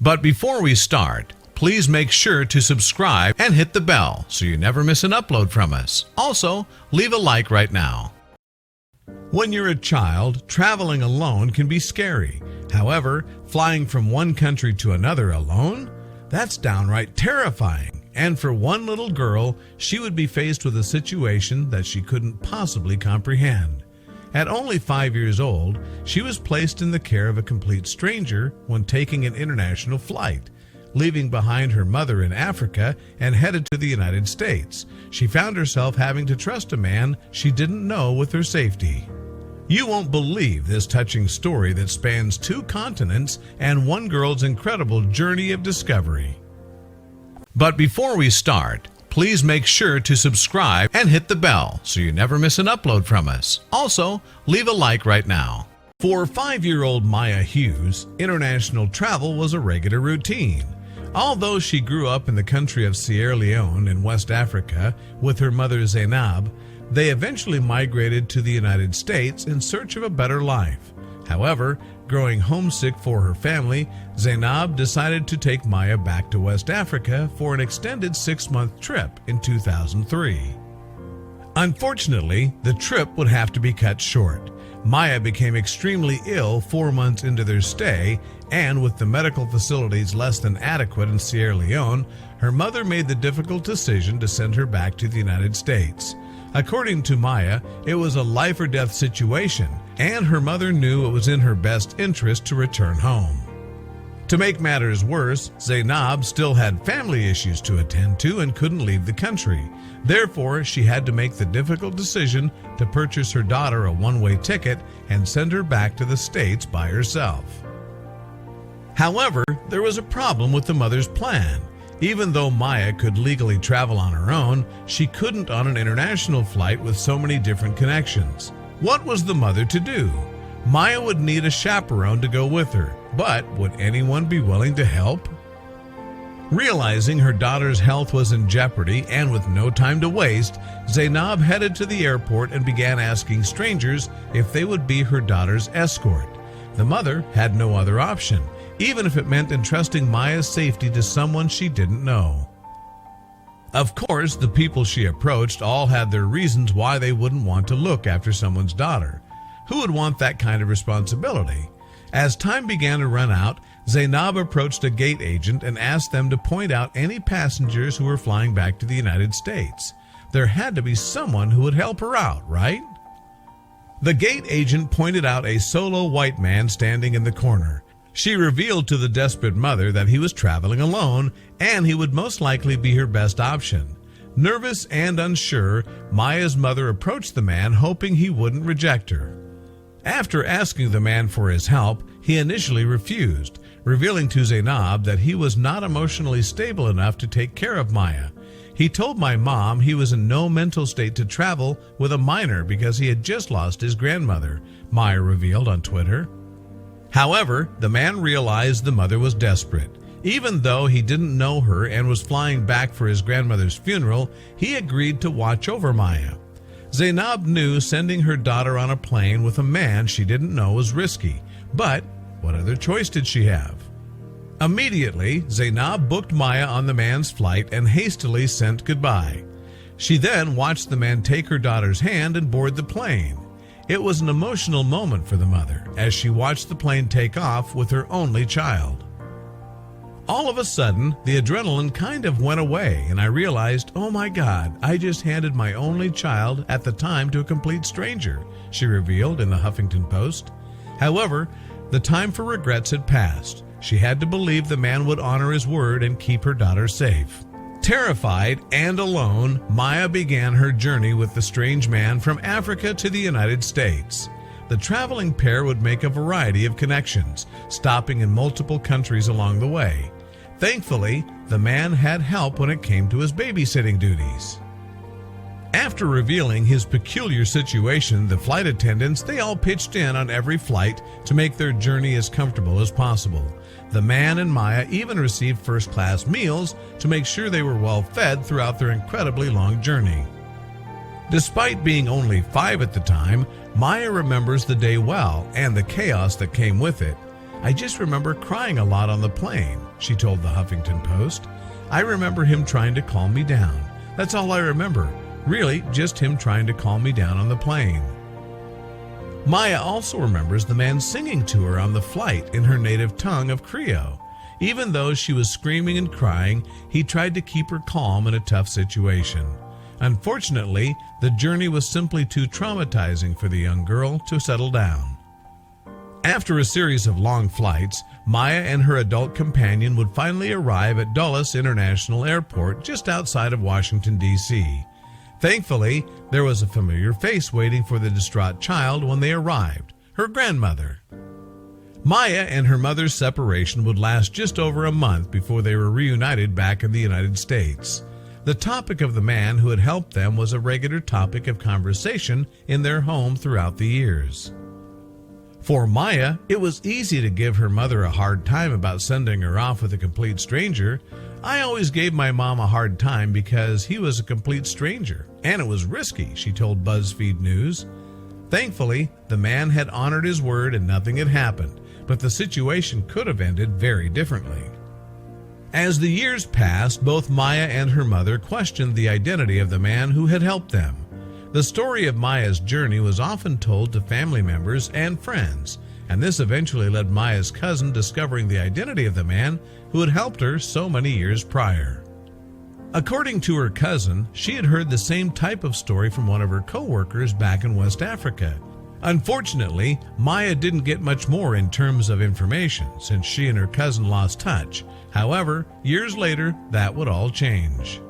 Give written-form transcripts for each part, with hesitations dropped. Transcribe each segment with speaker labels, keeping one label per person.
Speaker 1: But before we start, please make sure to subscribe and hit the bell so you never miss an upload from us. Also, leave a like right now. When you're a child, traveling alone can be scary. However, flying from one country to another alone? That's downright terrifying. And for one little girl, she would be faced with a situation that she couldn't possibly comprehend. At only 5 years old, she was placed in the care of a complete stranger when taking an international flight. Leaving behind her mother in Africa and headed to the United States, she found herself having to trust a man she didn't know with her safety. You won't believe this touching story that spans 2 continents and one girl's incredible journey of discovery. But before we start, please make sure to subscribe and hit the bell so you never miss an upload from us. Also, leave a like right now. For 5-year-old Maya Hughes, international travel was a regular routine. Although she grew up in the country of Sierra Leone in West Africa with her mother Zainab, they eventually migrated to the United States in search of a better life. However, growing homesick for her family, Zainab decided to take Maya back to West Africa for an extended 6-month trip in 2003. Unfortunately, the trip would have to be cut short. Maya became extremely ill 4 months into their stay, and with the medical facilities less than adequate in Sierra Leone, her mother made the difficult decision to send her back to the United States. According to Maya, it was a life-or-death situation, and her mother knew it was in her best interest to return home. To make matters worse, Zainab still had family issues to attend to and couldn't leave the country. Therefore, she had to make the difficult decision to purchase her daughter a one-way ticket and send her back to the States by herself. However, there was a problem with the mother's plan. Even though Maya could legally travel on her own, she couldn't on an international flight with so many different connections. What was the mother to do? Maya would need a chaperone to go with her, but would anyone be willing to help? Realizing her daughter's health was in jeopardy and with no time to waste, Zainab headed to the airport and began asking strangers if they would be her daughter's escort. The mother had no other option, even if it meant entrusting Maya's safety to someone she didn't know. Of course, the people she approached all had their reasons why they wouldn't want to look after someone's daughter. Who would want that kind of responsibility? As time began to run out, Zainab approached a gate agent and asked them to point out any passengers who were flying back to the United States. There had to be someone who would help her out, right? The gate agent pointed out a solo white man standing in the corner. She revealed to the desperate mother that he was traveling alone and he would most likely be her best option. Nervous and unsure, Maya's mother approached the man hoping he wouldn't reject her. After asking the man for his help, he initially refused, revealing to Zainab that he was not emotionally stable enough to take care of Maya. He told my mom he was in no mental state to travel with a minor because he had just lost his grandmother, Maya revealed on Twitter. However, the man realized the mother was desperate. Even though he didn't know her and was flying back for his grandmother's funeral, he agreed to watch over Maya. Zainab knew sending her daughter on a plane with a man she didn't know was risky, but what other choice did she have? Immediately, Zainab booked Maya on the man's flight and hastily sent goodbye. She then watched the man take her daughter's hand and board the plane. It was an emotional moment for the mother as she watched the plane take off with her only child. All of a sudden, the adrenaline kind of went away and I realized, oh my God, I just handed my only child at the time to a complete stranger, she revealed in the Huffington Post. However, the time for regrets had passed. She had to believe the man would honor his word and keep her daughter safe. Terrified and alone, Maya began her journey with the strange man from Africa to the United States. The traveling pair would make a variety of connections, stopping in multiple countries along the way. Thankfully, the man had help when it came to his babysitting duties. After revealing his peculiar situation, the flight attendants, they all pitched in on every flight to make their journey as comfortable as possible. The man and Maya even received first-class meals to make sure they were well fed throughout their incredibly long journey. Despite being only 5 at the time, Maya remembers the day well and the chaos that came with it. I just remember crying a lot on the plane. she told the Huffington Post. "I remember him trying to calm me down. That's all I remember. Really, just him trying to calm me down on the plane." Maya also remembers the man singing to her on the flight in her native tongue of Creole. Even though she was screaming and crying, he tried to keep her calm in a tough situation. Unfortunately, the journey was simply too traumatizing for the young girl to settle down. After a series of long flights, Maya and her adult companion would finally arrive at Dulles International Airport just outside of Washington, D.C. Thankfully, there was a familiar face waiting for the distraught child when they arrived, her grandmother. Maya and her mother's separation would last just over a month before they were reunited back in the United States. The topic of the man who had helped them was a regular topic of conversation in their home throughout the years. For Maya, it was easy to give her mother a hard time about sending her off with a complete stranger. "I always gave my mom a hard time because he was a complete stranger, and it was risky," she told BuzzFeed News. Thankfully, the man had honored his word and nothing had happened, but the situation could have ended very differently. As the years passed, both Maya and her mother questioned the identity of the man who had helped them. The story of Maya's journey was often told to family members and friends, and this eventually led Maya's cousin discovering the identity of the man who had helped her so many years prior. According to her cousin, she had heard the same type of story from one of her co-workers back in West Africa. Unfortunately, Maya didn't get much more in terms of information since she and her cousin lost touch. However, years later, that would all change.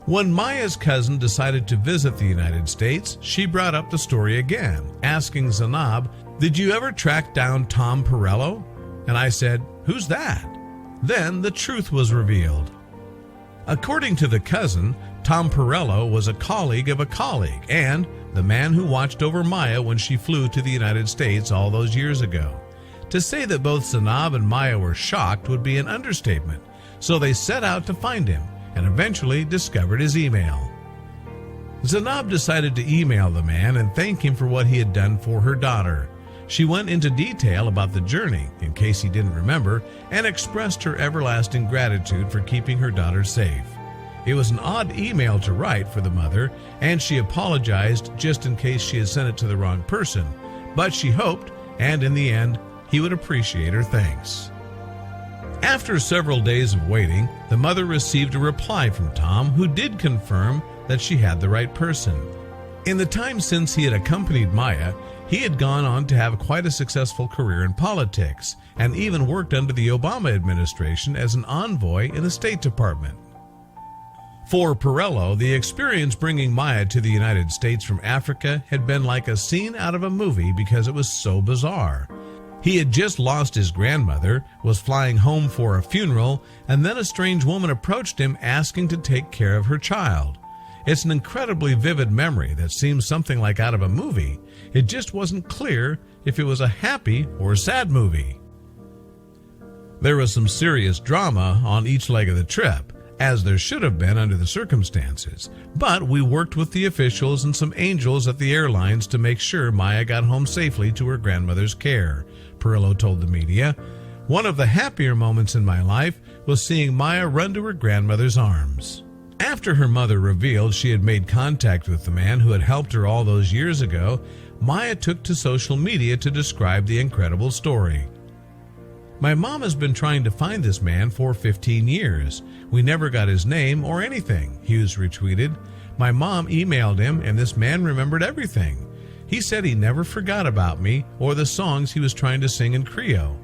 Speaker 1: When Maya's cousin decided to visit the United States, she brought up the story again, asking Zainab, "Did you ever track down Tom Perello?" And I said, "Who's that?" Then the truth was revealed. According to the cousin, Tom Perello was a colleague of a colleague and the man who watched over Maya when she flew to the United States all those years ago. To say that both Zainab and Maya were shocked would be an understatement, so they set out to find him and eventually discovered his email. Zainab decided to email the man and thank him for what he had done for her daughter. She went into detail about the journey, in case he didn't remember, and expressed her everlasting gratitude for keeping her daughter safe. It was an odd email to write for the mother, and she apologized just in case she had sent it to the wrong person, but she hoped, and in the end, he would appreciate her thanks. After several days of waiting, the mother received a reply from Tom, who did confirm that she had the right person. In the time since he had accompanied Maya, he had gone on to have quite a successful career in politics, and even worked under the Obama administration as an envoy in the State Department. For Perello, the experience bringing Maya to the United States from Africa had been like a scene out of a movie because it was so bizarre. He had just lost his grandmother, was flying home for a funeral, and then a strange woman approached him asking to take care of her child. It's an incredibly vivid memory that seems something like out of a movie. It just wasn't clear if it was a happy or sad movie. There was some serious drama on each leg of the trip, as there should have been under the circumstances, but we worked with the officials and some angels at the airlines to make sure Maya got home safely to her grandmother's care, Perello told the media. "One of the happier moments in my life was seeing Maya run to her grandmother's arms." After her mother revealed she had made contact with the man who had helped her all those years ago, Maya took to social media to describe the incredible story. "My mom has been trying to find this man for 15 years. We never got his name or anything," Hughes retweeted. "My mom emailed him and this man remembered everything. He said he never forgot about me or the songs he was trying to sing in Creole,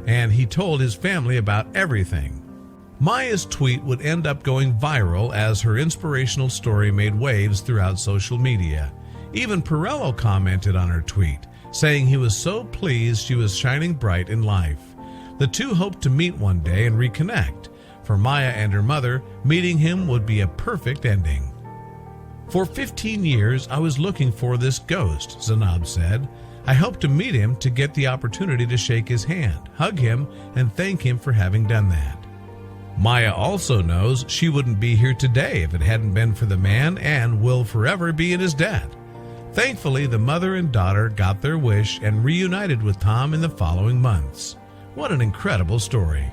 Speaker 1: and he told his family about everything." Maya's tweet would end up going viral as her inspirational story made waves throughout social media. Even Perello commented on her tweet, saying he was so pleased she was shining bright in life. The two hoped to meet one day and reconnect. For Maya and her mother, meeting him would be a perfect ending. "For 15 years, I was looking for this ghost," Zainab said. "I hope to meet him to get the opportunity to shake his hand, hug him, and thank him for having done that." Maya also knows she wouldn't be here today if it hadn't been for the man and will forever be in his debt. Thankfully, the mother and daughter got their wish and reunited with Tom in the following months. What an incredible story.